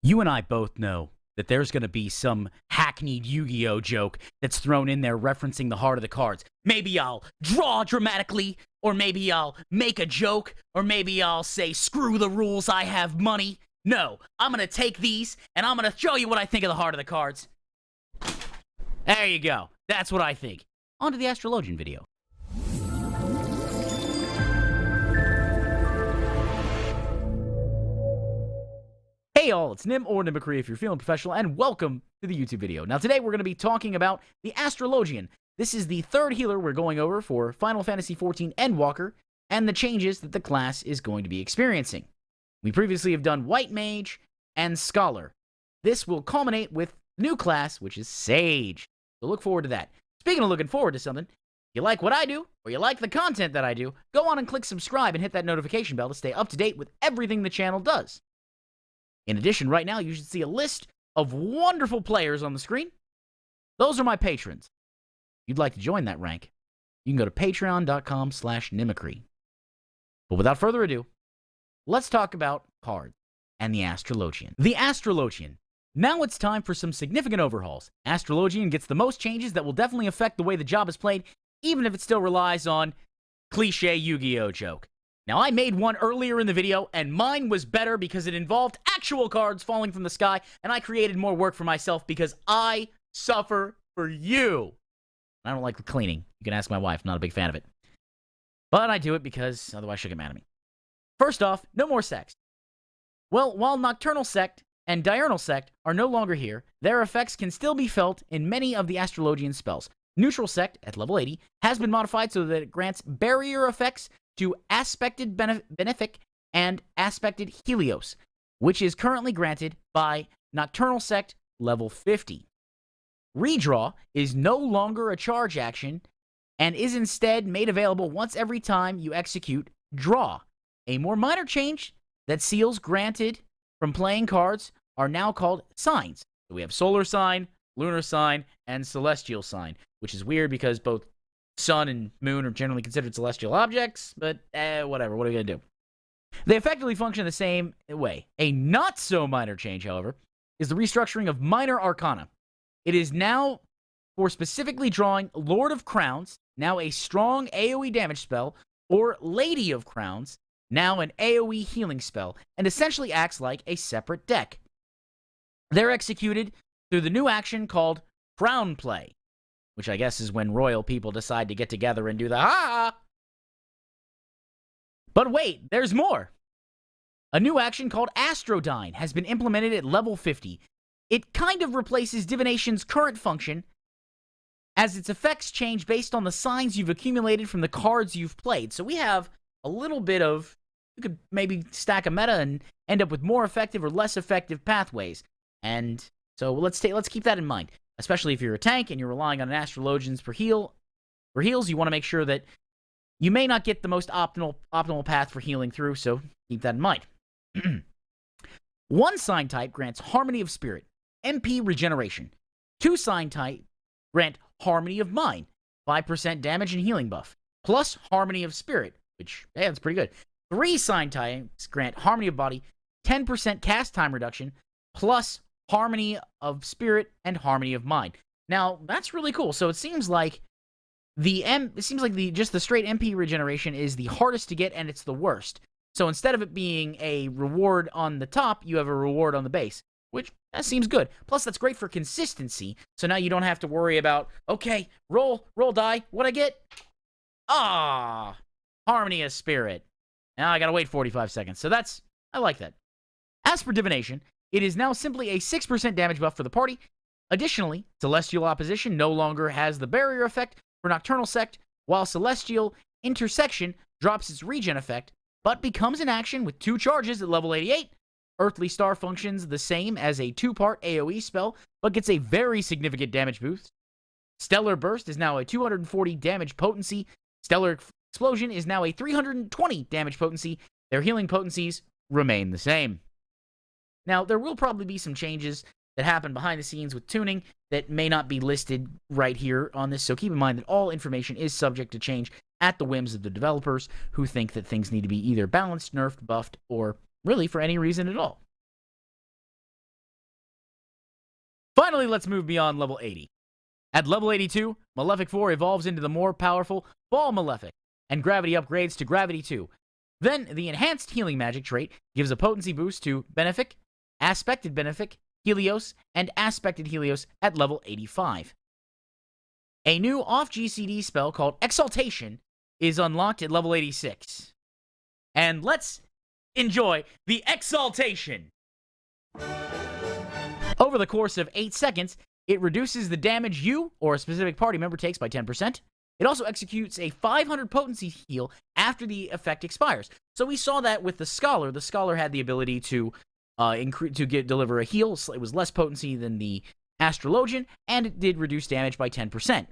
You and I both know that there's going to be some hackneyed Yu-Gi-Oh joke that's thrown in there referencing the heart of the cards. Maybe I'll draw dramatically, or maybe I'll make a joke, or maybe I'll say, screw the rules, I have money. No, I'm going to take these, and I'm going to show you what I think of the heart of the cards. There you go. That's what I think. On to the Astrologian video. Hey all, it's Nim or Nimicry if you're feeling professional, and welcome to the YouTube video. Now today we're going to be talking about the Astrologian. This is the third healer we're going over for Final Fantasy XIV Endwalker, and the changes that the class is going to be experiencing. We previously have done White Mage and Scholar. This will culminate with the new class, which is Sage. So look forward to that. Speaking of looking forward to something, if you like what I do, or you like the content that I do, go on and click subscribe and hit that notification bell to stay up to date with everything the channel does. In addition, right now, you should see a list of wonderful players on the screen. Those are my patrons. If you'd like to join that rank, you can go to patreon.com/Nimicry. But without further ado, let's talk about cards and the Astrologian. The Astrologian. Now it's time for some significant overhauls. Astrologian gets the most changes that will definitely affect the way the job is played, even if it still relies on cliche Yu-Gi-Oh joke. Now, I made one earlier in the video, and mine was better because it involved actual cards falling from the sky, and I created more work for myself because I suffer for you. I don't like the cleaning. You can ask my wife. I'm not a big fan of it. But I do it because otherwise she'll get mad at me. First off, no more Sect. Well, while Nocturnal Sect and Diurnal Sect are no longer here, their effects can still be felt in many of the Astrologian spells. Neutral Sect, at level 80, has been modified so that it grants barrier effects to Aspected Benefic and Aspected Helios, which is currently granted by Nocturnal Sect level 50. Redraw is no longer a charge action and is instead made available once every time you execute Draw. A more minor change that seals granted from playing cards are now called signs. So we have Solar Sign, Lunar Sign, and Celestial Sign, which is weird because both Sun and Moon are generally considered celestial objects, but whatever, what are we going to do? They effectively function the same way. A not-so-minor change, however, is the restructuring of Minor Arcana. It is now for specifically drawing Lord of Crowns, now a strong AoE damage spell, or Lady of Crowns, now an AoE healing spell, and essentially acts like a separate deck. They're executed through the new action called Crown Play, which I guess is when royal people decide to get together and do the ha. But wait, there's more. A new action called Astrodyne has been implemented at level 50. It kind of replaces Divination's current function, as its effects change based on the signs you've accumulated from the cards you've played. So we have a little bit of, you could maybe stack a meta and end up with more effective or less effective pathways. And so let's keep that in mind. Especially if you're a tank and you're relying on an Astrologians for heals, you want to make sure that you may not get the most optimal path for healing through, so keep that in mind. One sign type grants Harmony of Spirit, MP Regeneration. Two sign type grant Harmony of Mind, 5% damage and healing buff, plus Harmony of Spirit, which, hey, that's pretty good. Three sign types grant Harmony of Body, 10% cast time reduction, plus Harmony of Spirit and Harmony of Mind. Now, that's really cool. So it seems like just the straight MP regeneration is the hardest to get and it's the worst. So instead of it being a reward on the top, you have a reward on the base, which that seems good. Plus, that's great for consistency. So now you don't have to worry about, okay, roll die, what I get? Harmony of Spirit. Now I gotta wait 45 seconds. So I like that. As for Divination, it is now simply a 6% damage buff for the party. Additionally, Celestial Opposition no longer has the barrier effect for Nocturnal Sect, while Celestial Intersection drops its regen effect, but becomes an action with 2 charges at level 88. Earthly Star functions the same as a 2-part AoE spell, but gets a very significant damage boost. Stellar Burst is now a 240 damage potency. Stellar Explosion is now a 320 damage potency. Their healing potencies remain the same. Now, there will probably be some changes that happen behind the scenes with tuning that may not be listed right here on this, so keep in mind that all information is subject to change at the whims of the developers who think that things need to be either balanced, nerfed, buffed, or really for any reason at all. finally, let's move beyond level 80. At level 82, Malefic 4 evolves into the more powerful Fall Malefic, and Gravity upgrades to Gravity 2. Then, the Enhanced Healing Magic trait gives a potency boost to Benefic, Aspected Benefic, Helios, and Aspected Helios at level 85. A new off-GCD spell called Exaltation is unlocked at level 86. And let's enjoy the Exaltation! Over the course of 8 seconds, it reduces the damage you or a specific party member takes by 10%. It also executes a 500 potency heal after the effect expires. So we saw that with the Scholar. The Scholar had the ability to deliver a heal. It was less potency than the Astrologian, and it did reduce damage by 10%.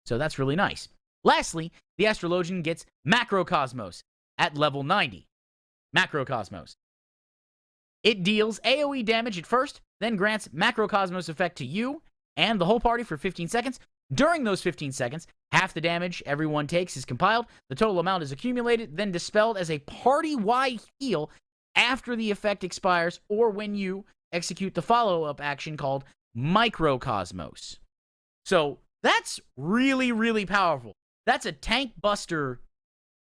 So that's really nice. Lastly, the Astrologian gets Macrocosmos at level 90. Macrocosmos. It deals AoE damage at first, then grants Macrocosmos effect to you and the whole party for 15 seconds. During those 15 seconds, half the damage everyone takes is compiled, the total amount is accumulated, then dispelled as a party-wide heal after the effect expires or when you execute the follow-up action called Microcosmos. So that's really, really powerful. That's a tank buster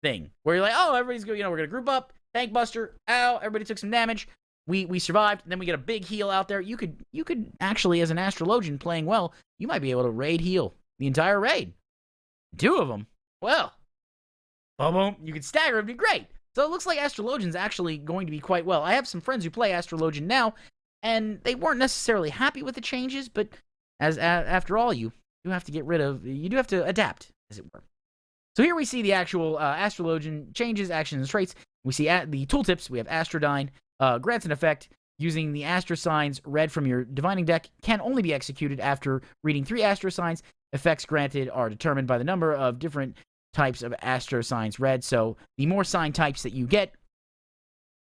thing where you're like, oh, everybody's going, we're going to group up, tank buster, ow, everybody took some damage. We survived, then we get a big heal out there. You could actually, as an Astrologian playing well, you might be able to raid heal the entire raid. 2 of them. Well, boom, boom. You could stagger, it'd be great. So it looks like Astrologian's actually going to be quite well. I have some friends who play Astrologian now, and they weren't necessarily happy with the changes, but after all, you do have to adapt, as it were. So here we see the actual Astrologian changes, actions, and traits. We see the tooltips. We have Astrodyne. Grants an effect using the Astro Signs read from your Divining deck can only be executed after reading 3 Astro Signs. Effects granted are determined by the number of different types of Astro Signs read. So the more sign types that you get,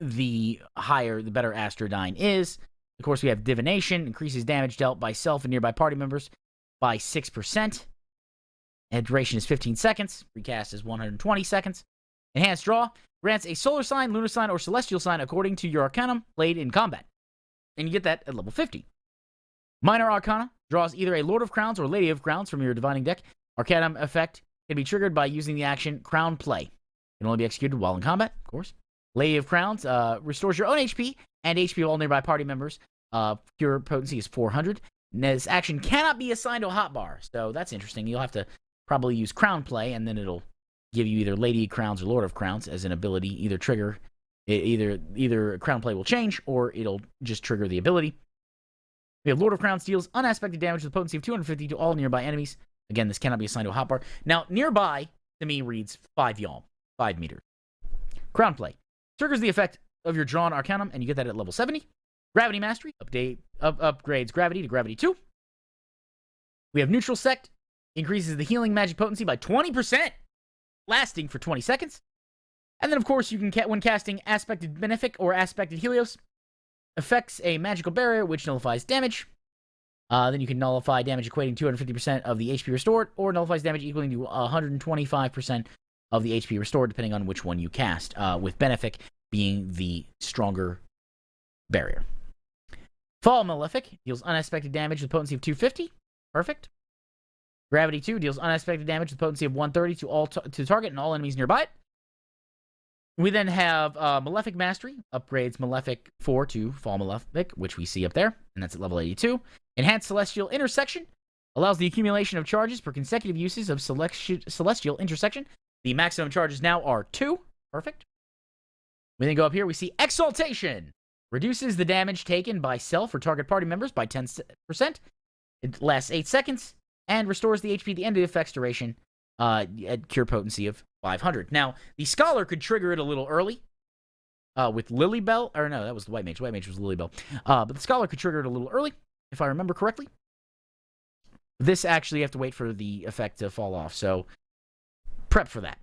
the better Astrodyne is. Of course, we have Divination, increases damage dealt by self and nearby party members by 6%. And duration is 15 seconds. Recast is 120 seconds. Enhanced Draw grants a solar sign, lunar sign, or celestial sign according to your Arcanum played in combat. And you get that at level 50. Minor Arcana draws either a Lord of Crowns or Lady of Crowns from your Divining deck. Arcanum effect can be triggered by using the action Crown Play. It can only be executed while in combat, of course. Lady of Crowns restores your own HP and HP of all nearby party members. Pure potency is 400. And this action cannot be assigned to a hotbar, so that's interesting. You'll have to probably use Crown Play, and then it'll give you either Lady of Crowns or Lord of Crowns as an ability. Either Crown Play will change, or it'll just trigger the ability. We have Lord of Crowns deals unaspected damage with a potency of 250 to all nearby enemies. Again, this cannot be assigned to a hotbar. Now, nearby, to me, reads 5 y'all. 5 meters. Crown Play triggers the effect of your drawn Arcanum, and you get that at level 70. Gravity Mastery upgrades Gravity to Gravity 2. We have Neutral Sect, increases the healing magic potency by 20%, lasting for 20 seconds. And then, of course, you can, when casting Aspected Benefic or Aspected Helios, affects a magical barrier which nullifies damage. Then you can nullify damage equating to 250% of the HP restored, or nullifies damage equaling to 125% of the HP restored, depending on which one you cast, with Benefic being the stronger barrier. Fall Malefic deals unaspected damage with potency of 250. Perfect. Gravity 2 deals unaspected damage with potency of 130 to target and all enemies nearby it. We then have Malefic Mastery, upgrades Malefic 4 to Fall Malefic, which we see up there, and that's at level 82. Enhanced Celestial Intersection allows the accumulation of charges for consecutive uses of Celestial Intersection. The maximum charges now are 2. Perfect. We then go up here, we see Exaltation. Reduces the damage taken by self or target party members by 10%. It lasts 8 seconds, and restores the HP at the end of the effect's duration at cure potency of 500. Now, the Scholar could trigger it a little early with Lilybell. Or no, that was the White Mage. White Mage was Lilybell. But the Scholar could trigger it a little early, if I remember correctly. This actually, you have to wait for the effect to fall off, so prep for that.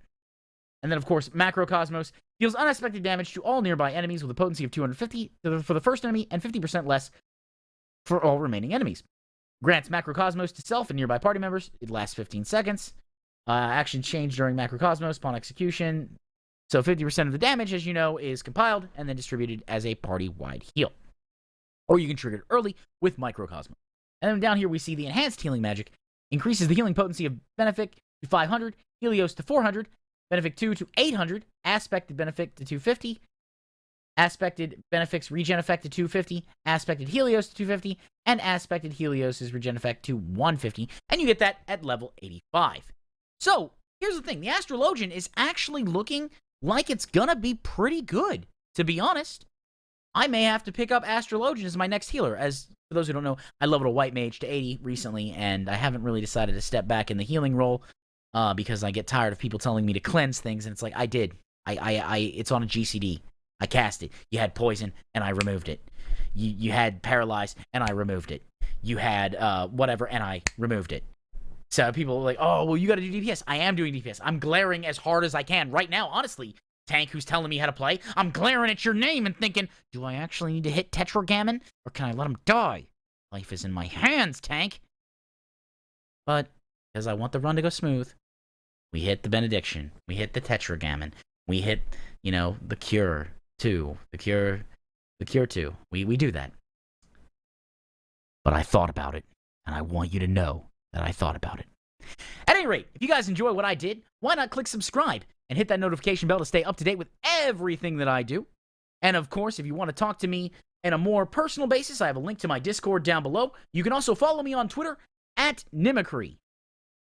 And then, of course, Macrocosmos deals unaspected damage to all nearby enemies with a potency of 250 for the first enemy and 50% less for all remaining enemies. Grants Macrocosmos to self and nearby party members. It lasts 15 seconds. Action change during Macrocosmos upon execution. So 50% of the damage, as you know, is compiled and then distributed as a party-wide heal. Or you can trigger it early with Microcosmos. And then down here we see the enhanced healing magic. Increases the healing potency of Benefic to 500, Helios to 400, Benefic 2 to 800, Aspected Benefic to 250, Aspected Benefic's regen effect to 250, Aspected Helios to 250, and Aspected Helios' regen effect to 150, and you get that at level 85. So, here's the thing. The Astrologian is actually looking like it's gonna be pretty good, to be honest. I may have to pick up Astrologian as my next healer. As, for those who don't know, I leveled a White Mage to 80 recently, and I haven't really decided to step back in the healing role, because I get tired of people telling me to cleanse things, and it's like, I did. It's on a GCD. I cast it. You had poison, and I removed it. You had paralyzed, and I removed it. You had whatever, and I removed it. So people are like, oh, well, you got to do DPS. I am doing DPS. I'm glaring as hard as I can right now, honestly. Tank who's telling me how to play, I'm glaring at your name and thinking, do I actually need to hit Tetragammon, or can I let him die? Life is in my hands, Tank. But, because I want the run to go smooth, we hit the Benediction. We hit the Tetragammon. We hit, the Cure 2. The Cure 2. We do that. But I thought about it, and I want you to know that I thought about it. At any rate, if you guys enjoy what I did, why not click subscribe and hit that notification bell to stay up to date with everything that I do. And of course, if you want to talk to me on a more personal basis, I have a link to my Discord down below. You can also follow me on Twitter at Nimicry.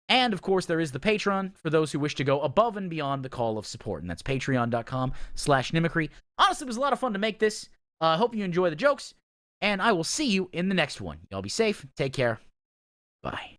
And of course, there is the Patreon for those who wish to go above and beyond the call of support. And that's patreon.com/Nimicry. Honestly, it was a lot of fun to make this. I hope you enjoy the jokes. And I will see you in the next one. Y'all be safe. Take care. Bye.